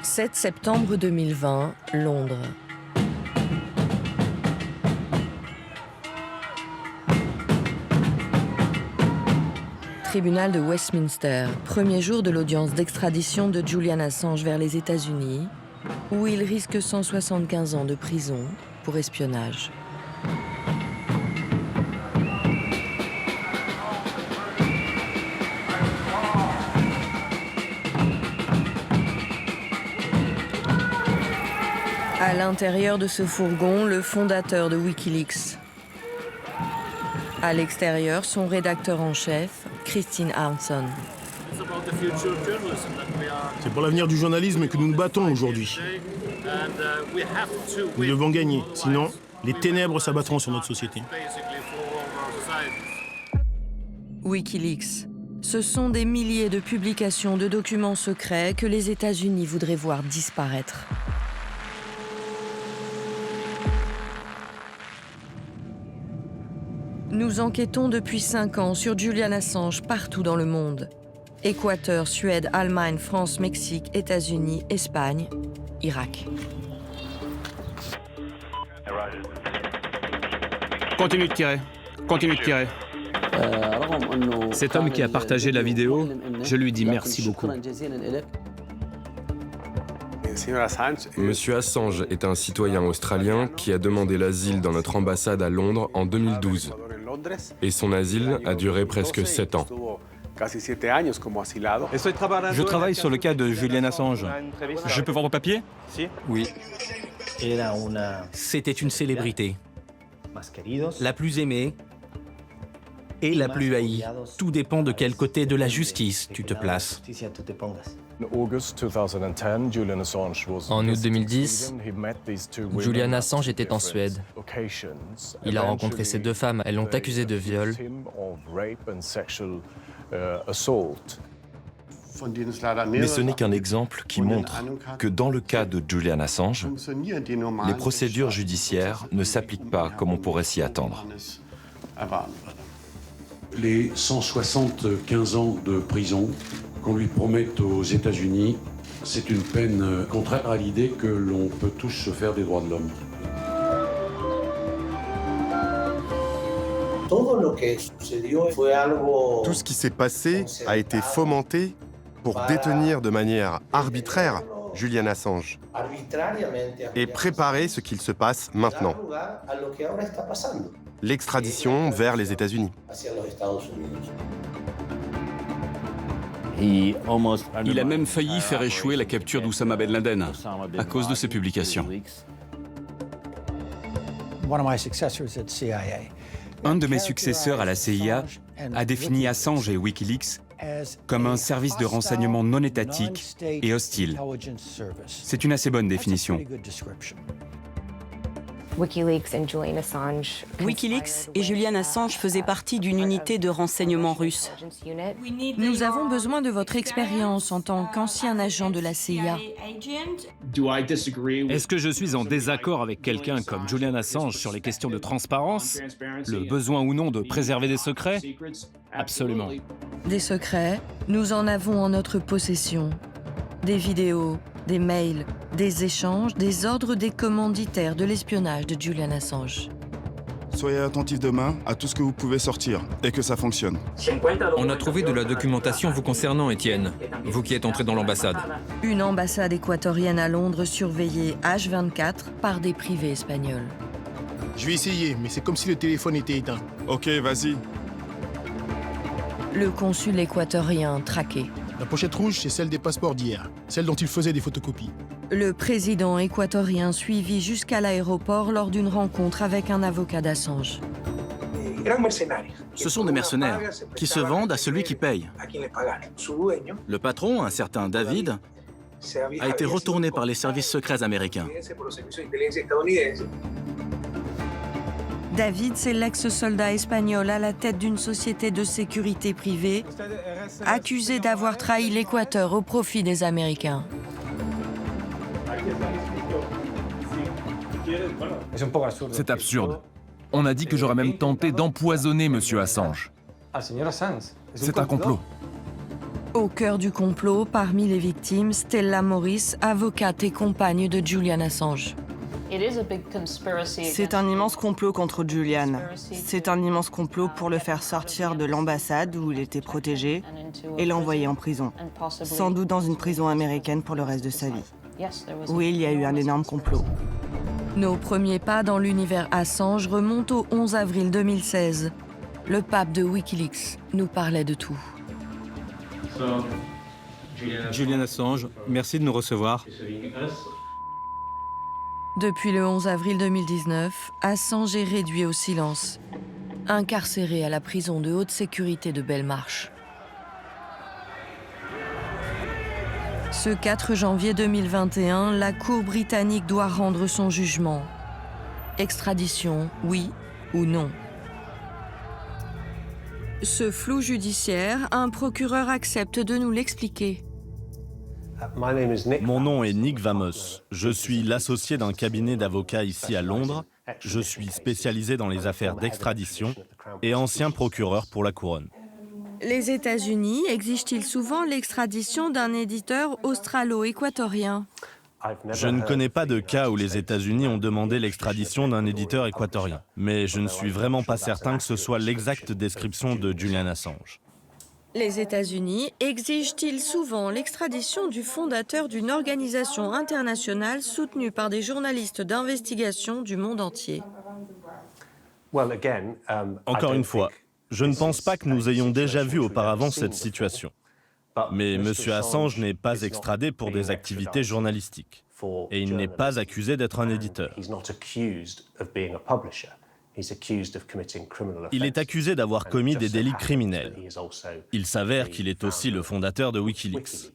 7 septembre 2020, Londres. Tribunal de Westminster, premier jour de l'audience d'extradition de Julian Assange vers les États-Unis, où il risque 175 ans de prison pour espionnage. À l'intérieur de ce fourgon, le fondateur de Wikileaks. À l'extérieur, son rédacteur en chef, Christine Arnson. C'est pour l'avenir du journalisme que nous nous battons aujourd'hui. Nous devons gagner, sinon les ténèbres s'abattront sur notre société. Wikileaks. Ce sont des milliers de publications de documents secrets que les États-Unis voudraient voir disparaître. Nous enquêtons depuis 5 ans sur Julian Assange partout dans le monde. Équateur, Suède, Allemagne, France, Mexique, États-Unis, Espagne, Irak. Continue de tirer. Continue de tirer. Cet homme qui a partagé la vidéo, je lui dis merci beaucoup. Monsieur Assange est un citoyen australien qui a demandé l'asile dans notre ambassade à Londres en 2012. Et son asile a duré presque 7 ans. Je travaille sur le cas de Julian Assange. Je peux voir vos papiers? Oui. C'était une célébrité. La plus aimée et la plus haïe. Tout dépend de quel côté de la justice tu te places. En août 2010, Julian Assange était en Suède. Il a rencontré ces 2 femmes. Elles l'ont accusé de viol. Mais ce n'est qu'un exemple qui montre que dans le cas de Julian Assange, les procédures judiciaires ne s'appliquent pas comme on pourrait s'y attendre. Les 175 ans de prison qu'on lui promette aux États-Unis, c'est une peine contraire à l'idée que l'on peut tous se faire des droits de l'homme. Tout ce qui s'est passé a été fomenté pour détenir de manière arbitraire Julian Assange et préparer ce qu'il se passe maintenant. L'extradition vers les États-Unis. Il a même failli faire échouer la capture d'Oussama Ben Laden à cause de ses publications. Un de mes successeurs à la CIA a défini Assange et Wikileaks comme un service de renseignement non étatique et hostile. C'est une assez bonne définition. Wikileaks et Julian Assange faisaient partie d'une unité de renseignement russe. Nous avons besoin de votre expérience en tant qu'ancien agent de la CIA. Est-ce que je suis en désaccord avec quelqu'un comme Julian Assange sur les questions de transparence, le besoin ou non de préserver des secrets? Absolument. Des secrets, nous en avons en notre possession. Des vidéos, des mails, des échanges, des ordres des commanditaires de l'espionnage de Julian Assange. Soyez attentifs demain à tout ce que vous pouvez sortir et que ça fonctionne. On a trouvé de la documentation vous concernant, Étienne, vous qui êtes entré dans l'ambassade. Une ambassade équatorienne à Londres surveillée H24 par des privés espagnols. Je vais essayer, mais c'est comme si le téléphone était éteint. Ok, vas-y. Le consul équatorien traqué. La pochette rouge, c'est celle des passeports d'hier, celle dont il faisait des photocopies. Le président équatorien suivi jusqu'à l'aéroport lors d'une rencontre avec un avocat d'Assange. Ce sont des mercenaires qui se vendent à celui qui paye. Le patron, un certain David, a été retourné par les services secrets américains. David, c'est l'ex-soldat espagnol à la tête d'une société de sécurité privée, accusé d'avoir trahi l'Équateur au profit des Américains. C'est absurde. On a dit que j'aurais même tenté d'empoisonner Monsieur Assange. C'est un complot. Au cœur du complot, parmi les victimes, Stella Morris, avocate et compagne de Julian Assange. C'est un immense complot contre Julian. C'est un immense complot pour le faire sortir de l'ambassade où il était protégé et l'envoyer en prison. Sans doute dans une prison américaine pour le reste de sa vie. Oui, il y a eu un énorme complot. Nos premiers pas dans l'univers Assange remontent au 11 avril 2016. Le pape de Wikileaks nous parlait de tout. Julian Assange, merci de nous recevoir. Depuis le 11 avril 2019, Assange est réduit au silence, incarcéré à la prison de haute sécurité de Belmarsh. Ce 4 janvier 2021, la Cour britannique doit rendre son jugement. Extradition, oui ou non. Ce flou judiciaire, un procureur accepte de nous l'expliquer. Mon nom est Nick Vamos. Je suis l'associé d'un cabinet d'avocats ici à Londres. Je suis spécialisé dans les affaires d'extradition et ancien procureur pour la Couronne. Les États-Unis exigent-ils souvent l'extradition d'un éditeur australo-équatorien ? Je ne connais pas de cas où les États-Unis ont demandé l'extradition d'un éditeur équatorien, mais je ne suis vraiment pas certain que ce soit l'exacte description de Julian Assange. Les États-Unis exigent-ils souvent l'extradition du fondateur d'une organisation internationale soutenue par des journalistes d'investigation du monde entier ? Encore une fois, je ne pense pas que nous ayons déjà vu auparavant cette situation. Mais M. Assange n'est pas extradé pour des activités journalistiques. Et il n'est pas accusé d'être un éditeur. Il est accusé d'avoir commis des délits criminels. Il s'avère qu'il est aussi le fondateur de Wikileaks.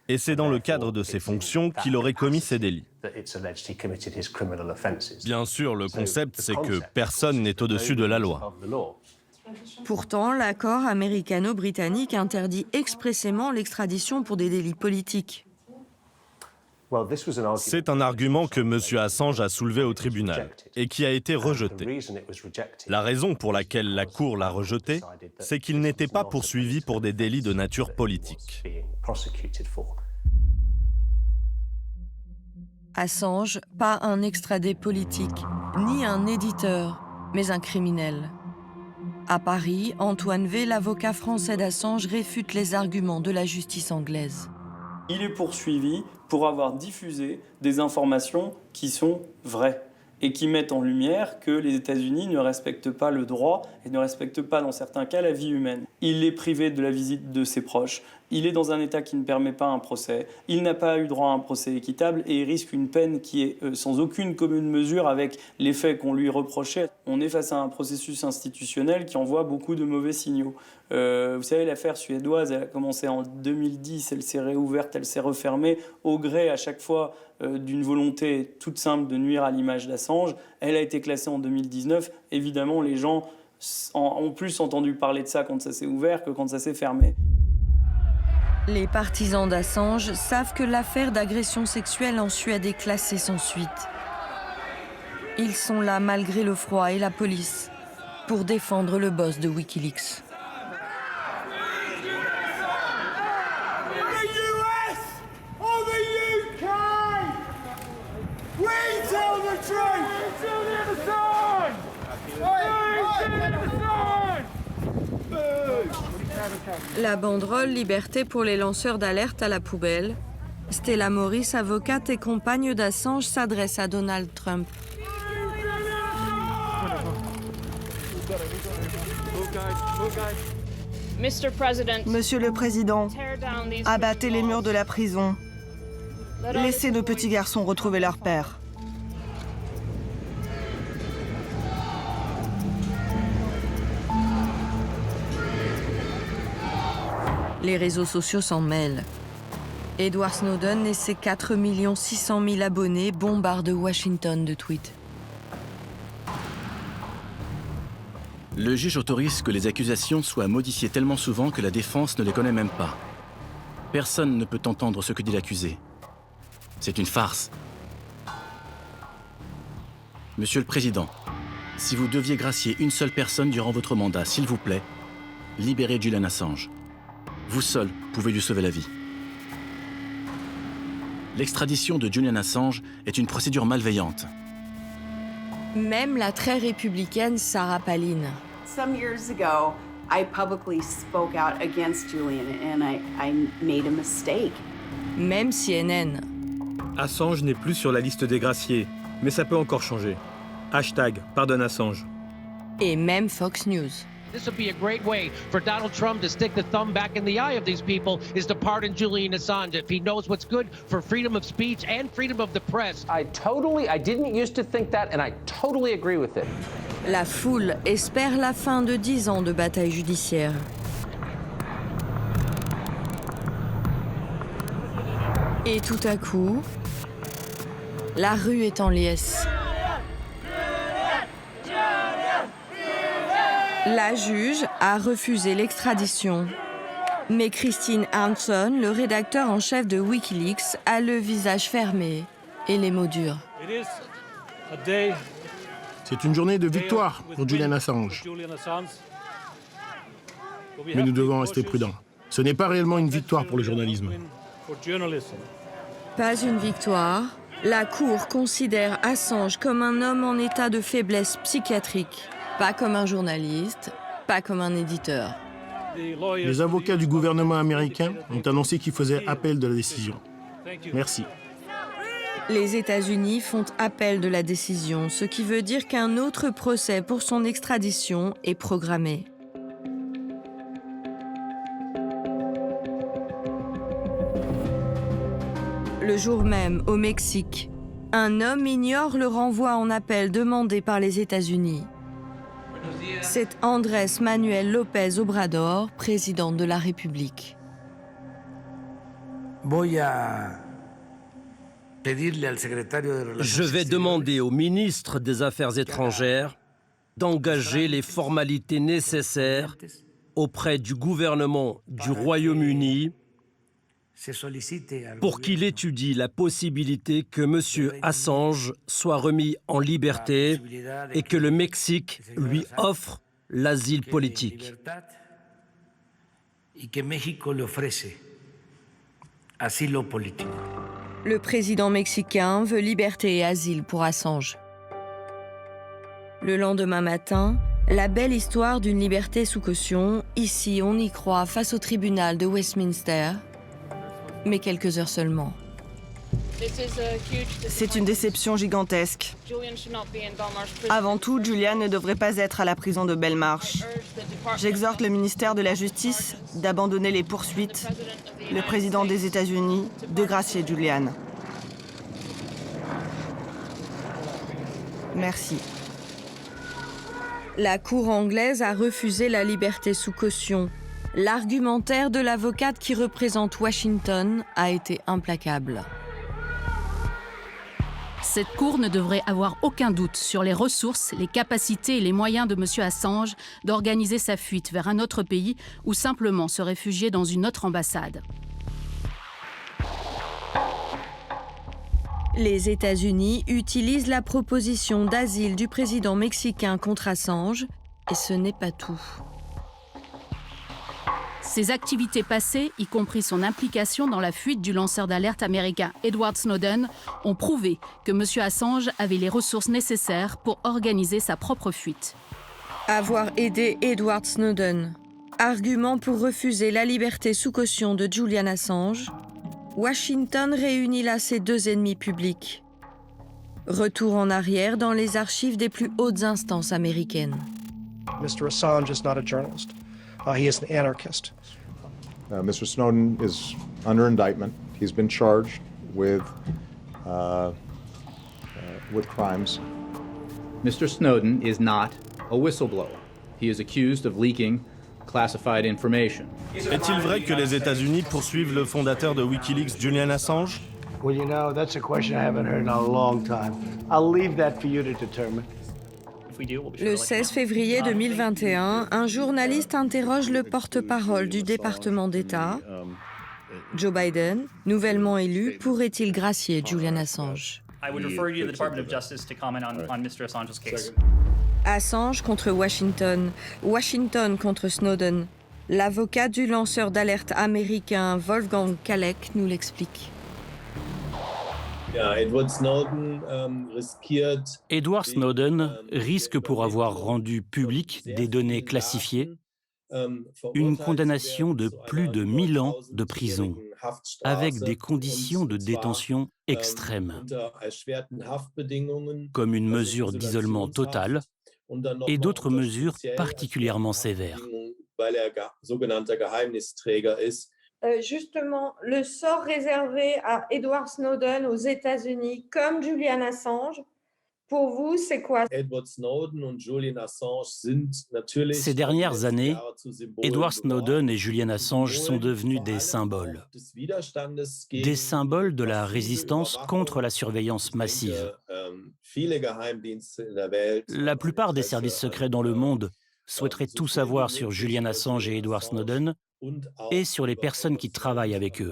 Et c'est dans le cadre de ses fonctions qu'il aurait commis ces délits. Bien sûr, le concept, c'est que personne n'est au-dessus de la loi. Pourtant, l'accord américano-britannique interdit expressément l'extradition pour des délits politiques. C'est un argument que M. Assange a soulevé au tribunal et qui a été rejeté. La raison pour laquelle la Cour l'a rejeté, c'est qu'il n'était pas poursuivi pour des délits de nature politique. Assange, pas un extradé politique, ni un éditeur, mais un criminel. À Paris, Antoine V, l'avocat français d'Assange, réfute les arguments de la justice anglaise. Il est poursuivi pour avoir diffusé des informations qui sont vraies et qui mettent en lumière que les États-Unis ne respectent pas le droit et ne respectent pas, dans certains cas, la vie humaine. Il est privé de la visite de ses proches. Il est dans un état qui ne permet pas un procès. Il n'a pas eu droit à un procès équitable et il risque une peine qui est sans aucune commune mesure avec les faits qu'on lui reprochait. On est face à un processus institutionnel qui envoie beaucoup de mauvais signaux. Vous savez, l'affaire suédoise, elle a commencé en 2010, elle s'est réouverte, elle s'est refermée au gré à chaque fois d'une volonté toute simple de nuire à l'image d'Assange. Elle a été classée en 2019. Évidemment, les gens ont plus entendu parler de ça quand ça s'est ouvert que quand ça s'est fermé. Les partisans d'Assange savent que l'affaire d'agression sexuelle en Suède est classée sans suite. Ils sont là malgré le froid et la police pour défendre le boss de Wikileaks. La banderole « Liberté pour les lanceurs d'alerte à la poubelle », Stella Morris, avocate et compagne d'Assange, s'adresse à Donald Trump. Monsieur le Président, abattez les murs de la prison. Laissez nos petits garçons retrouver leur père. Les réseaux sociaux s'en mêlent. Edward Snowden et ses 4 600 000 abonnés bombardent Washington de tweets. Le juge autorise que les accusations soient modifiées tellement souvent que la défense ne les connaît même pas. Personne ne peut entendre ce que dit l'accusé. C'est une farce. Monsieur le Président, si vous deviez gracier une seule personne durant votre mandat, s'il vous plaît, libérez Julian Assange. Vous seul pouvez lui sauver la vie. L'extradition de Julian Assange est une procédure malveillante. Même la très républicaine Sarah Palin. Some years ago, I publicly spoke out against Julian and I made a mistake. Même CNN. Assange n'est plus sur la liste des graciés, mais ça peut encore changer. #pardonne Assange. Et même Fox News. This would be a great way for Donald Trump to stick the thumb back in the eye of these people is to pardon Julian Assange if he knows what's good for freedom of speech and freedom of the press. I didn't used to think that and I totally agree with it. La foule espère la fin de 10 ans de bataille judiciaire. Et tout à coup, la rue est en liesse. La juge a refusé l'extradition. Mais Christine Hanson, le rédacteur en chef de Wikileaks, a le visage fermé et les mots durs. C'est une journée de victoire pour Julian Assange. Mais nous devons rester prudents. Ce n'est pas réellement une victoire pour le journalisme. Pas une victoire. La Cour considère Assange comme un homme en état de faiblesse psychiatrique. Pas comme un journaliste, pas comme un éditeur. Les avocats du gouvernement américain ont annoncé qu'ils faisaient appel de la décision. Merci. Les États-Unis font appel de la décision, ce qui veut dire qu'un autre procès pour son extradition est programmé. Le jour même, au Mexique, un homme ignore le renvoi en appel demandé par les États-Unis. C'est Andrés Manuel López Obrador, président de la République. Je vais demander au ministre des Affaires étrangères d'engager les formalités nécessaires auprès du gouvernement du Royaume-Uni pour qu'il étudie la possibilité que M. Assange soit remis en liberté et que le Mexique lui offre l'asile politique. Le président mexicain veut liberté et asile pour Assange. Le lendemain matin, la belle histoire d'une liberté sous caution, ici on y croit face au tribunal de Westminster, mais quelques heures seulement. C'est une déception gigantesque. Avant tout, Julian ne devrait pas être à la prison de Belmarsh. J'exhorte le ministère de la Justice d'abandonner les poursuites, le président des États-Unis de gracier Julian. Merci. La Cour anglaise a refusé la liberté sous caution. L'argumentaire de l'avocate qui représente Washington a été implacable. Cette Cour ne devrait avoir aucun doute sur les ressources, les capacités et les moyens de M. Assange d'organiser sa fuite vers un autre pays ou simplement se réfugier dans une autre ambassade. Les États-Unis utilisent la proposition d'asile du président mexicain contre Assange, et ce n'est pas tout. Ses activités passées, y compris son implication dans la fuite du lanceur d'alerte américain Edward Snowden, ont prouvé que M. Assange avait les ressources nécessaires pour organiser sa propre fuite. Avoir aidé Edward Snowden, argument pour refuser la liberté sous caution de Julian Assange, Washington réunit là ses deux ennemis publics. Retour en arrière dans les archives des plus hautes instances américaines. Mr. Assange is not a journalist. He is an anarchist. Mr. Snowden is under indictment. He's been charged with crimes. Mr. Snowden is not a whistleblower. He is accused of leaking classified information. Est-il vrai que les États-Unis poursuivent le fondateur de Wikileaks, Julian Assange? Well, you know, that's a question I haven't heard in a long time. I'll leave that for you to determine. Le 16 février 2021, un journaliste interroge le porte-parole du département d'État. Joe Biden, nouvellement élu, pourrait-il gracier Julian Assange? Assange contre Washington, Washington contre Snowden. L'avocat du lanceur d'alerte américain Wolfgang Kalek nous l'explique. Edward Snowden risque, pour avoir rendu public des données classifiées, une condamnation de plus de 1000 ans de prison, avec des conditions de détention extrêmes, comme une mesure d'isolement total et d'autres mesures particulièrement sévères. Justement, le sort réservé à Edward Snowden aux États-Unis, comme Julian Assange, pour vous, c'est quoi? Ces dernières années, Edward Snowden et Julian Assange sont devenus des symboles de la résistance contre la surveillance massive. La plupart des services secrets dans le monde souhaiteraient tout savoir sur Julian Assange et Edward Snowden et sur les personnes qui travaillent avec eux.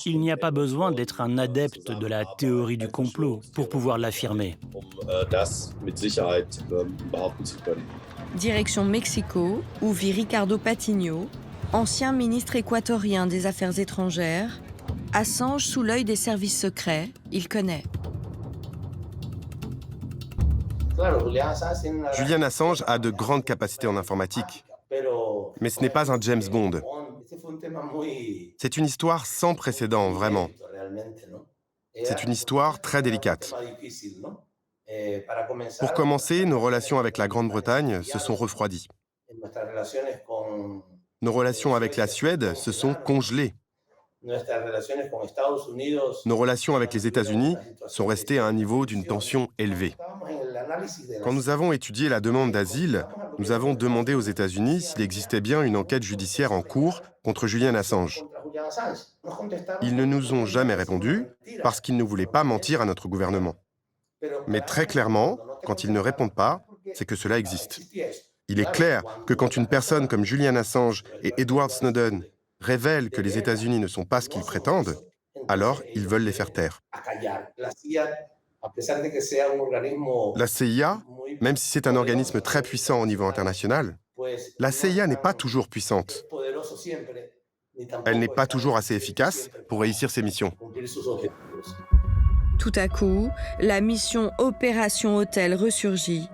Il n'y a pas besoin d'être un adepte de la théorie du complot pour pouvoir l'affirmer. Direction Mexico, où vit Ricardo Patiño, ancien ministre équatorien des Affaires étrangères. Assange sous l'œil des services secrets, il connaît. Julian Assange a de grandes capacités en informatique, mais ce n'est pas un James Bond. C'est une histoire sans précédent, vraiment. C'est une histoire très délicate. Pour commencer, nos relations avec la Grande-Bretagne se sont refroidies. Nos relations avec la Suède se sont congelées. Nos relations avec les États-Unis sont restées à un niveau d'une tension élevée. Quand nous avons étudié la demande d'asile, nous avons demandé aux États-Unis s'il existait bien une enquête judiciaire en cours contre Julian Assange. Ils ne nous ont jamais répondu parce qu'ils ne voulaient pas mentir à notre gouvernement. Mais très clairement, quand ils ne répondent pas, c'est que cela existe. Il est clair que quand une personne comme Julian Assange et Edward Snowden révèlent que les États-Unis ne sont pas ce qu'ils prétendent, alors ils veulent les faire taire. La CIA, même si c'est un organisme très puissant au niveau international, la CIA n'est pas toujours puissante. Elle n'est pas toujours assez efficace pour réussir ses missions. Tout à coup, la mission Opération Hôtel ressurgit.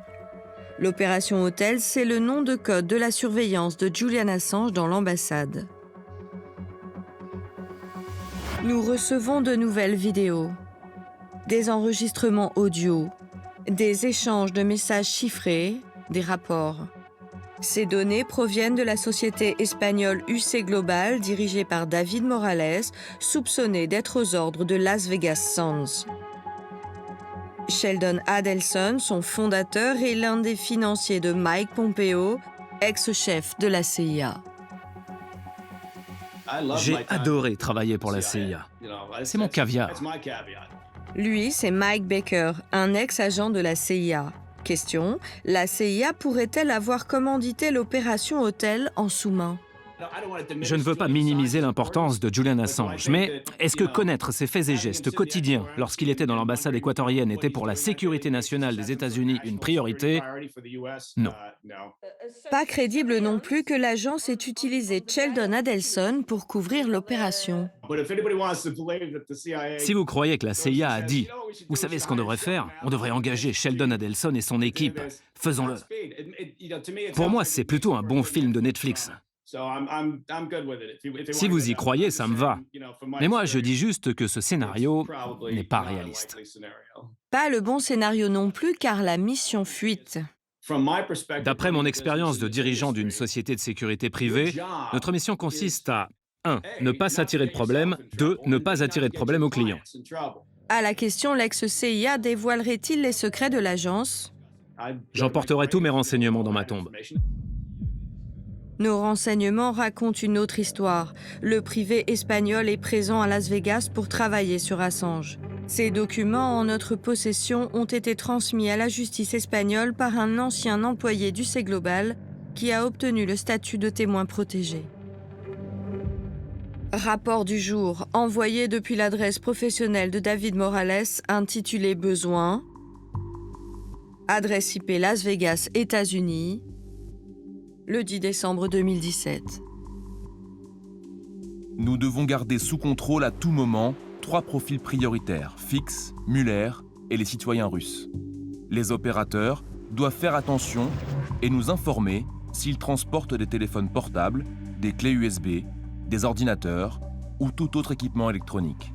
L'Opération Hôtel, c'est le nom de code de la surveillance de Julian Assange dans l'ambassade. Nous recevons de nouvelles vidéos, des enregistrements audio, des échanges de messages chiffrés, des rapports. Ces données proviennent de la société espagnole UC Global dirigée par David Morales, soupçonné d'être aux ordres de Las Vegas Sands. Sheldon Adelson, son fondateur, est l'un des financiers de Mike Pompeo, ex-chef de la CIA. J'ai adoré travailler pour la CIA. C'est mon caviar. Lui, c'est Mike Baker, un ex-agent de la CIA. Question, la CIA pourrait-elle avoir commandité l'opération Hôtel en sous-main? Je ne veux pas minimiser l'importance de Julian Assange, mais est-ce que connaître ses faits et gestes quotidiens lorsqu'il était dans l'ambassade équatorienne était pour la sécurité nationale des États-Unis une priorité? Non. Pas crédible non plus que l'agence ait utilisé Sheldon Adelson pour couvrir l'opération. Si vous croyez que la CIA a dit « Vous savez ce qu'on devrait faire? On devrait engager Sheldon Adelson et son équipe. Faisons-le. » Pour moi, c'est plutôt un bon film de Netflix. Si vous y croyez, ça me va. Mais moi, je dis juste que ce scénario n'est pas réaliste. Pas le bon scénario non plus, car la mission fuite. D'après mon expérience de dirigeant d'une société de sécurité privée, notre mission consiste à 1. Ne pas s'attirer de problème. 2. Ne pas attirer de problème aux clients. À la question, l'ex-CIA dévoilerait-il les secrets de l'agence? J'emporterai tous mes renseignements dans ma tombe. Nos renseignements racontent une autre histoire. Le privé espagnol est présent à Las Vegas pour travailler sur Assange. Ces documents en notre possession ont été transmis à la justice espagnole par un ancien employé d'UC Global qui a obtenu le statut de témoin protégé. Rapport du jour, envoyé depuis l'adresse professionnelle de David Morales, intitulé « Besoin ». Adresse IP Las Vegas, États-Unis. Le 10 décembre 2017. Nous devons garder sous contrôle à tout moment 3 profils prioritaires, Fix, Mueller et les citoyens russes. Les opérateurs doivent faire attention et nous informer s'ils transportent des téléphones portables, des clés USB, des ordinateurs ou tout autre équipement électronique.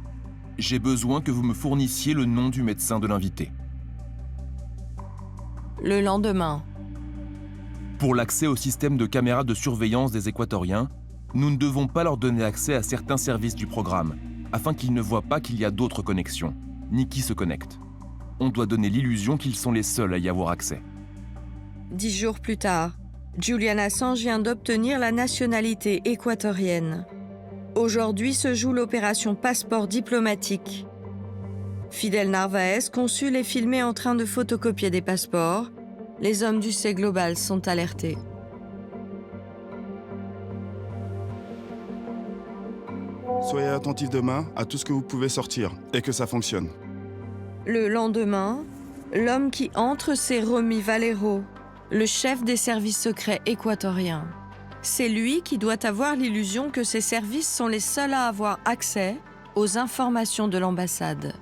J'ai besoin que vous me fournissiez le nom du médecin de l'invité. Le lendemain. Pour l'accès au système de caméras de surveillance des Équatoriens, nous ne devons pas leur donner accès à certains services du programme, afin qu'ils ne voient pas qu'il y a d'autres connexions, ni qui se connectent. On doit donner l'illusion qu'ils sont les seuls à y avoir accès. 10 jours plus tard, Julian Assange vient d'obtenir la nationalité équatorienne. Aujourd'hui se joue l'opération Passeport diplomatique. Fidel Narváez, consul, est filmé en train de photocopier des passeports. Les hommes du C Global sont alertés. Soyez attentifs demain à tout ce que vous pouvez sortir et que ça fonctionne. Le lendemain, l'homme qui entre, c'est Romy Valero, le chef des services secrets équatoriens. C'est lui qui doit avoir l'illusion que ces services sont les seuls à avoir accès aux informations de l'ambassade.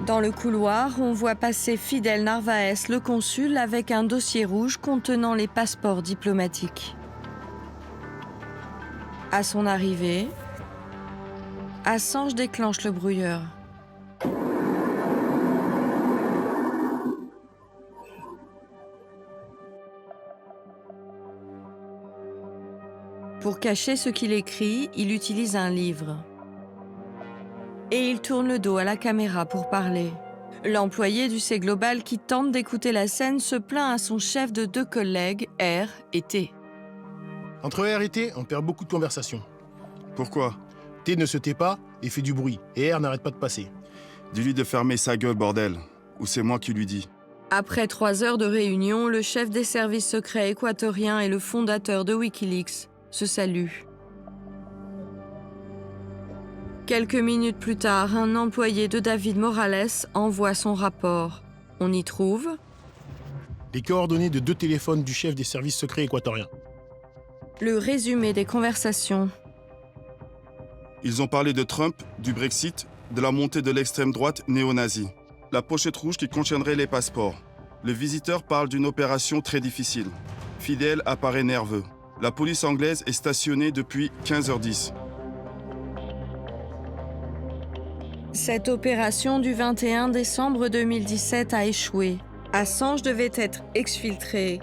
Dans le couloir, on voit passer Fidel Narváez, le consul, avec un dossier rouge contenant les passeports diplomatiques. À son arrivée, Assange déclenche le brouilleur. Pour cacher ce qu'il écrit, il utilise un livre. Et il tourne le dos à la caméra pour parler. L'employé du C Global qui tente d'écouter la scène se plaint à son chef de 2 collègues, R et T. Entre R et T, on perd beaucoup de conversations. Pourquoi? T ne se tait pas et fait du bruit, et R n'arrête pas de passer. Dis-lui de fermer sa gueule, bordel. Ou c'est moi qui lui dis. Après 3 heures de réunion, le chef des services secrets équatoriens et le fondateur de Wikileaks se saluent. Quelques minutes plus tard, un employé de David Morales envoie son rapport. On y trouve les coordonnées de 2 téléphones du chef des services secrets équatoriens. Le résumé des conversations. Ils ont parlé de Trump, du Brexit, de la montée de l'extrême droite néo-nazie. La pochette rouge qui contiendrait les passeports. Le visiteur parle d'une opération très difficile. Fidel apparaît nerveux. La police anglaise est stationnée depuis 15h10. Cette opération du 21 décembre 2017 a échoué. Assange devait être exfiltré.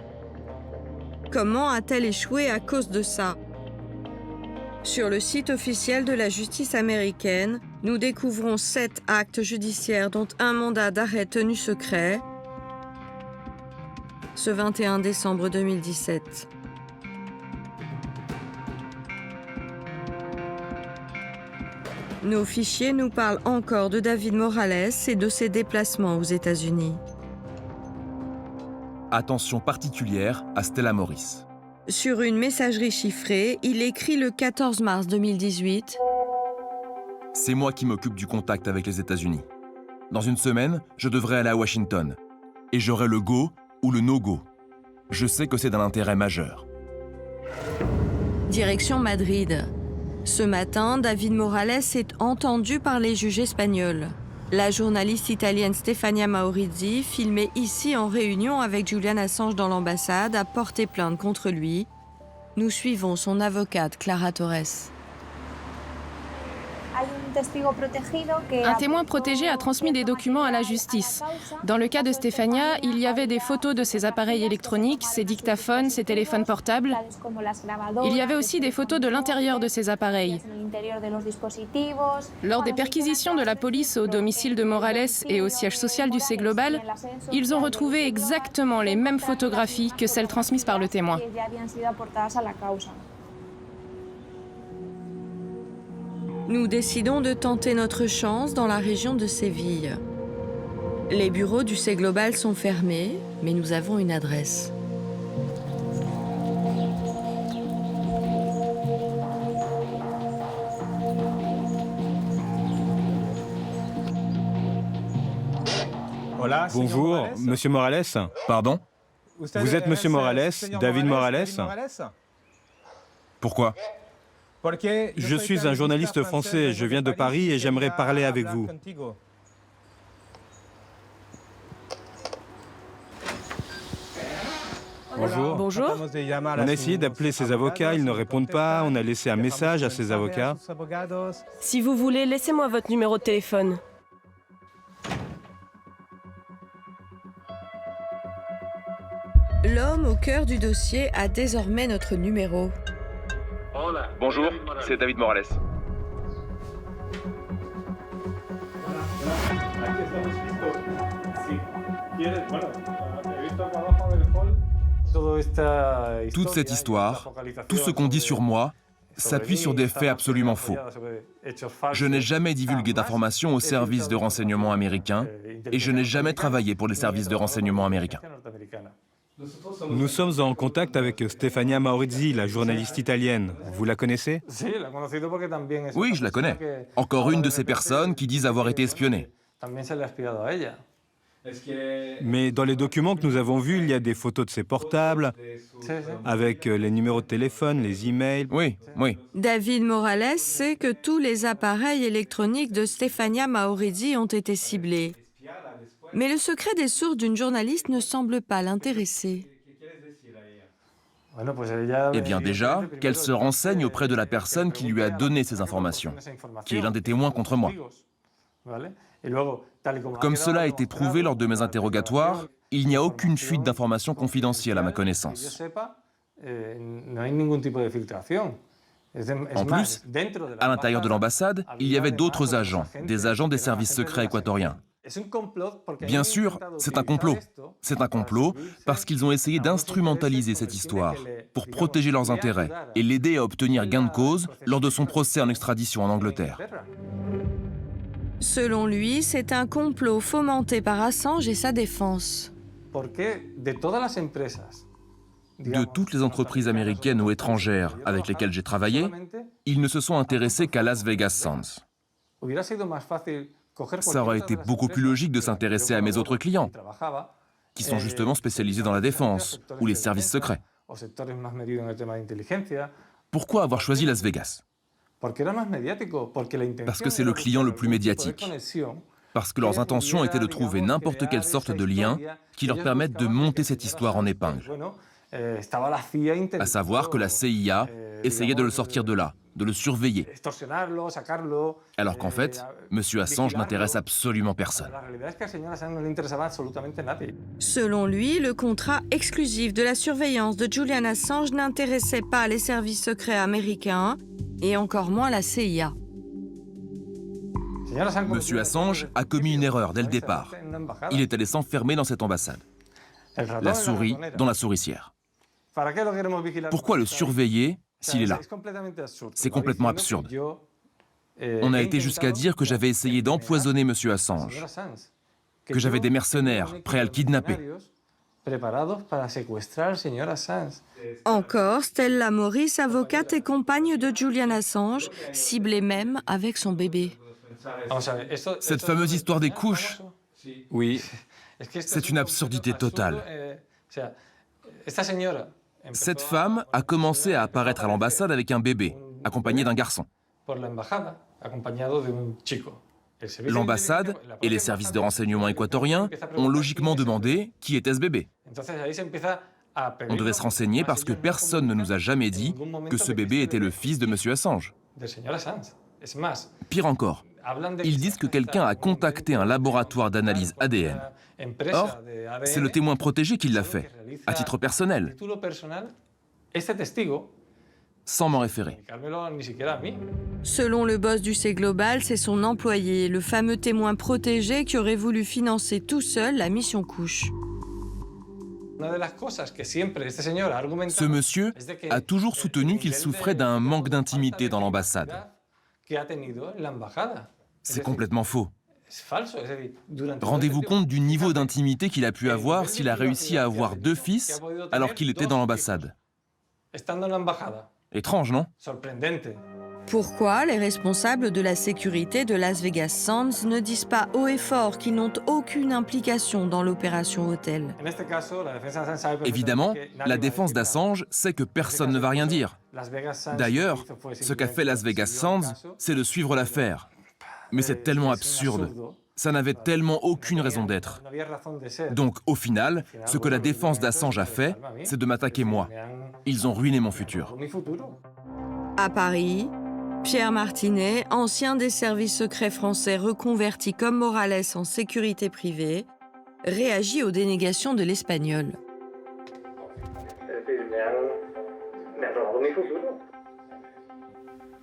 Comment a-t-elle échoué à cause de ça? Sur le site officiel de la justice américaine, nous découvrons 7 actes judiciaires dont un mandat d'arrêt tenu secret ce 21 décembre 2017. Nos fichiers nous parlent encore de David Morales et de ses déplacements aux États-Unis. Attention particulière à Stella Morris. Sur une messagerie chiffrée, il écrit le 14 mars 2018 « C'est moi qui m'occupe du contact avec les États-Unis. Dans une semaine, je devrais aller à Washington. Et j'aurai le go ou le no-go. Je sais que c'est d'un intérêt majeur. » Direction Madrid. Ce matin, David Morales est entendu par les juges espagnols. La journaliste italienne Stefania Maurizi, filmée ici en réunion avec Julian Assange dans l'ambassade, a porté plainte contre lui. Nous suivons son avocate Clara Torres. Un témoin protégé a transmis des documents à la justice. Dans le cas de Stefania, il y avait des photos de ses appareils électroniques, ses dictaphones, ses téléphones portables. Il y avait aussi des photos de l'intérieur de ces appareils. Lors des perquisitions de la police au domicile de Morales et au siège social du C Global, ils ont retrouvé exactement les mêmes photographies que celles transmises par le témoin. Nous décidons de tenter notre chance dans la région de Séville. Les bureaux du C Global sont fermés, mais nous avons une adresse. Bonjour, Monsieur Morales. Pardon? Vous êtes Monsieur Morales, David Morales? Pourquoi? Je suis un journaliste français, je viens de Paris et j'aimerais parler avec vous. Bonjour. Bonjour. On a essayé d'appeler ses avocats, ils ne répondent pas, on a laissé un message à ses avocats. Si vous voulez, laissez-moi votre numéro de téléphone. L'homme au cœur du dossier a désormais notre numéro. Bonjour, c'est David Morales. Toute cette histoire, tout ce qu'on dit sur moi, s'appuie sur des faits absolument faux. Je n'ai jamais divulgué d'informations aux services de renseignement américains et je n'ai jamais travaillé pour les services de renseignement américains. Nous sommes en contact avec Stefania Maurizi, la journaliste italienne. Vous la connaissez? Oui, je la connais. Encore une de ces personnes qui disent avoir été espionnées. Mais dans les documents que nous avons vus, il y a des photos de ses portables, avec les numéros de téléphone, les emails. Oui. David Morales sait que tous les appareils électroniques de Stefania Maurizi ont été ciblés. Mais le secret des sources d'une journaliste ne semble pas l'intéresser. Eh bien déjà, qu'elle se renseigne auprès de la personne qui lui a donné ces informations, qui est l'un des témoins contre moi. Comme cela a été prouvé lors de mes interrogatoires, il n'y a aucune fuite d'informations confidentielles à ma connaissance. En plus, à l'intérieur de l'ambassade, il y avait d'autres agents, des agents des services secrets équatoriens. Bien sûr, c'est un complot. C'est un complot parce qu'ils ont essayé d'instrumentaliser cette histoire pour protéger leurs intérêts et l'aider à obtenir gain de cause lors de son procès en extradition en Angleterre. Selon lui, c'est un complot fomenté par Assange et sa défense. De toutes les entreprises américaines ou étrangères avec lesquelles j'ai travaillé, ils ne se sont intéressés qu'à Las Vegas Sands. Ça aurait été beaucoup plus logique de s'intéresser à mes autres clients, qui sont justement spécialisés dans la défense ou les services secrets. Pourquoi avoir choisi Las Vegas? Parce que c'est le client le plus médiatique. Parce que leurs intentions étaient de trouver n'importe quelle sorte de lien qui leur permette de monter cette histoire en épingle. À savoir que la CIA essayait de le sortir de là, de le surveiller. Alors qu'en fait, M. Assange n'intéresse absolument personne. Selon lui, le contrat exclusif de la surveillance de Julian Assange n'intéressait pas les services secrets américains et encore moins la CIA. M. Assange a commis une erreur dès le départ. Il est allé s'enfermer dans cette ambassade. La souris dans la souricière. Pourquoi le surveiller s'il est là? C'est complètement absurde. On a été jusqu'à dire que j'avais essayé d'empoisonner M. Assange, que j'avais des mercenaires prêts à le kidnapper. Encore, Stella Morris, avocate et compagne de Julian Assange, ciblée même avec son bébé. Cette fameuse histoire des couches, oui, c'est une absurdité totale. Cette femme a commencé à apparaître à l'ambassade avec un bébé, accompagné d'un garçon. L'ambassade et les services de renseignement équatoriens ont logiquement demandé qui était ce bébé. On devait se renseigner parce que personne ne nous a jamais dit que ce bébé était le fils de M. Assange. Pire encore, ils disent que quelqu'un a contacté un laboratoire d'analyse ADN. Or, c'est le témoin protégé qui l'a fait, à titre personnel, sans m'en référer. Selon le boss du C Global, c'est son employé, le fameux témoin protégé qui aurait voulu financer tout seul la mission Couche. Ce monsieur a toujours soutenu qu'il souffrait d'un manque d'intimité dans l'ambassade. C'est complètement faux. Rendez-vous compte du niveau d'intimité qu'il a pu avoir s'il a réussi à avoir 2 fils alors qu'il était dans l'ambassade. Étrange, non? Pourquoi les responsables de la sécurité de Las Vegas Sands ne disent pas haut et fort qu'ils n'ont aucune implication dans l'opération Hôtel? Évidemment, la défense d'Assange sait que personne ne va rien dire. D'ailleurs, ce qu'a fait Las Vegas Sands, c'est de suivre l'affaire. Mais c'est tellement absurde. Ça n'avait tellement aucune raison d'être. Donc, au final, ce que la défense d'Assange a fait, c'est de m'attaquer moi. Ils ont ruiné mon futur. À Paris, Pierre Martinet, ancien des services secrets français reconverti comme Morales en sécurité privée, réagit aux dénégations de l'Espagnol.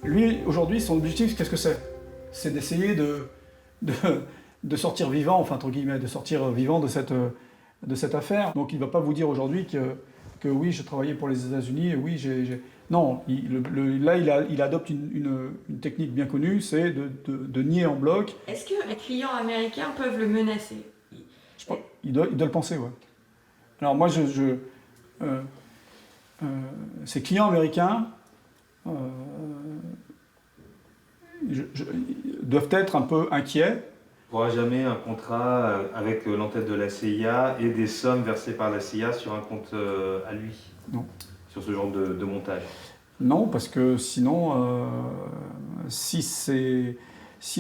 Lui, aujourd'hui, son objectif, qu'est-ce que c'est? C'est d'essayer de sortir vivant, enfin, entre guillemets, de sortir vivant de cette affaire. Donc il ne va pas vous dire aujourd'hui que oui, j'ai travaillé pour les États-Unis, et oui, Non, il adopte une technique bien connue, c'est de nier en bloc. Est-ce que les clients américains peuvent le menacer? Il doit le penser, ouais. Alors moi, ces clients américains doivent être un peu inquiets. Il n'y aura jamais un contrat avec l'entête de la CIA et des sommes versées par la CIA sur un compte à lui. Non. Sur ce genre de montage. Non, parce que sinon, si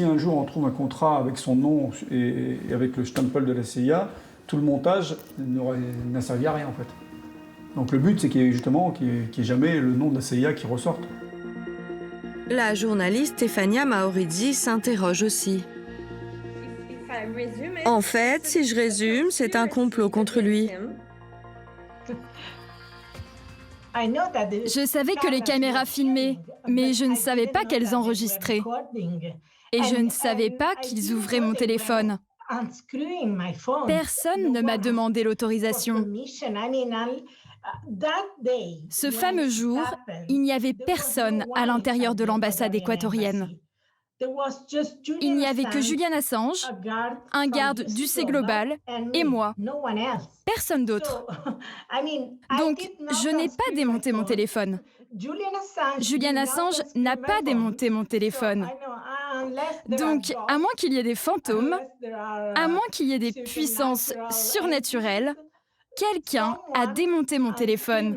un jour on trouve un contrat avec son nom et avec le stempel de la CIA, tout le montage n'a servi à rien en fait. Donc le but, c'est qu'il n'y ait jamais le nom de la CIA qui ressorte. La journaliste Stefania Maorizzi s'interroge aussi. En fait, si je résume, c'est un complot contre lui. Je savais que les caméras filmaient, mais je ne savais pas qu'elles enregistraient. Et je ne savais pas qu'ils ouvraient mon téléphone. Personne ne m'a demandé l'autorisation. Ce fameux jour, il n'y avait personne à l'intérieur de l'ambassade équatorienne. Il n'y avait que Julian Assange, un garde d'UC Global et moi. Personne d'autre. Donc, je n'ai pas démonté mon téléphone. Julian Assange n'a pas démonté mon téléphone. Donc, à moins qu'il y ait des fantômes, à moins qu'il y ait des puissances surnaturelles, quelqu'un a démonté mon téléphone.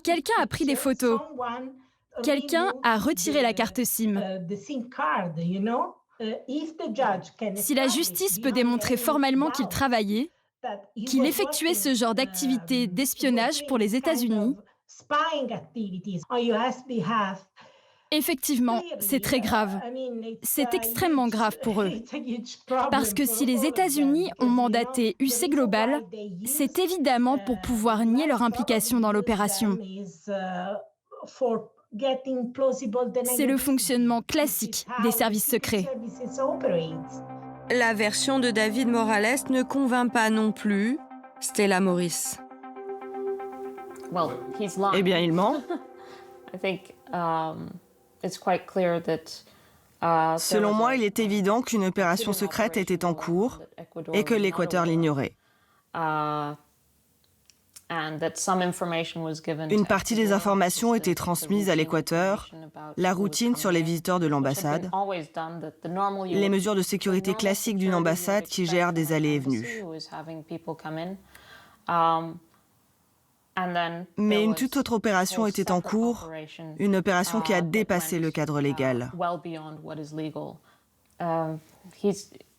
Quelqu'un a pris des photos. Quelqu'un a retiré la carte SIM. Si la justice peut démontrer formellement qu'il travaillait, qu'il effectuait ce genre d'activité d'espionnage pour les États-Unis, effectivement, c'est très grave. C'est extrêmement grave pour eux. Parce que si les États-Unis ont mandaté UC Global, c'est évidemment pour pouvoir nier leur implication dans l'opération. C'est le fonctionnement classique des services secrets. La version de David Morales ne convainc pas non plus Stella Morris. Eh bien, il ment. Selon moi, il est évident qu'une opération secrète était en cours et que l'Équateur l'ignorait. Une partie des informations était transmise à l'Équateur, la routine sur les visiteurs de l'ambassade, les mesures de sécurité classiques d'une ambassade qui gère des allées et venues. Mais une toute autre opération était en cours, une opération qui a dépassé le cadre légal.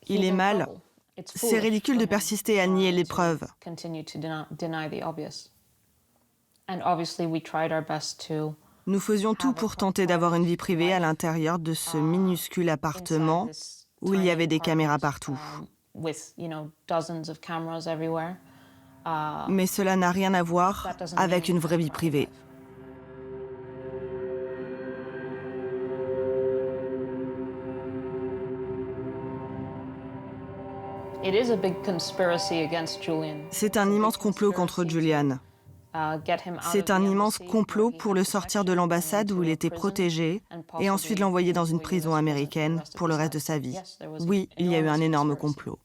Il est mal. C'est ridicule de persister à nier les preuves. Nous faisions tout pour tenter d'avoir une vie privée à l'intérieur de ce minuscule appartement où il y avait des caméras partout. Mais cela n'a rien à voir avec une vraie vie privée. C'est un immense complot contre Julian. C'est un immense complot pour le sortir de l'ambassade où il était protégé et ensuite l'envoyer dans une prison américaine pour le reste de sa vie. Oui, il y a eu un énorme complot.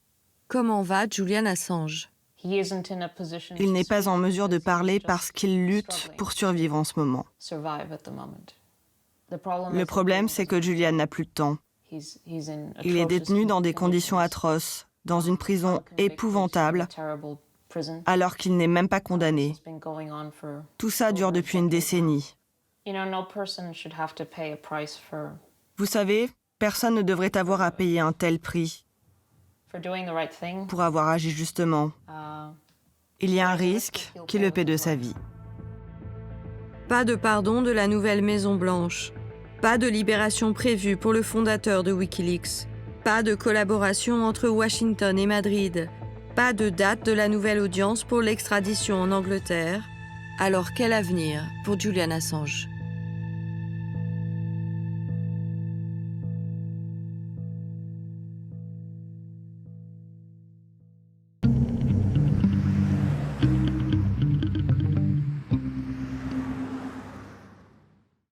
Comment va Julian Assange? Il n'est pas en mesure de parler parce qu'il lutte pour survivre en ce moment. Le problème, c'est que Julian n'a plus de temps. Il est détenu dans des conditions atroces, dans une prison épouvantable, alors qu'il n'est même pas condamné. Tout ça dure depuis une décennie. Vous savez, personne ne devrait avoir à payer un tel prix pour avoir agi justement. Il y a un risque qu'il le paie de sa vie. Pas de pardon de la nouvelle Maison-Blanche. Pas de libération prévue pour le fondateur de Wikileaks. Pas de collaboration entre Washington et Madrid. Pas de date de la nouvelle audience pour l'extradition en Angleterre. Alors quel avenir pour Julian Assange ?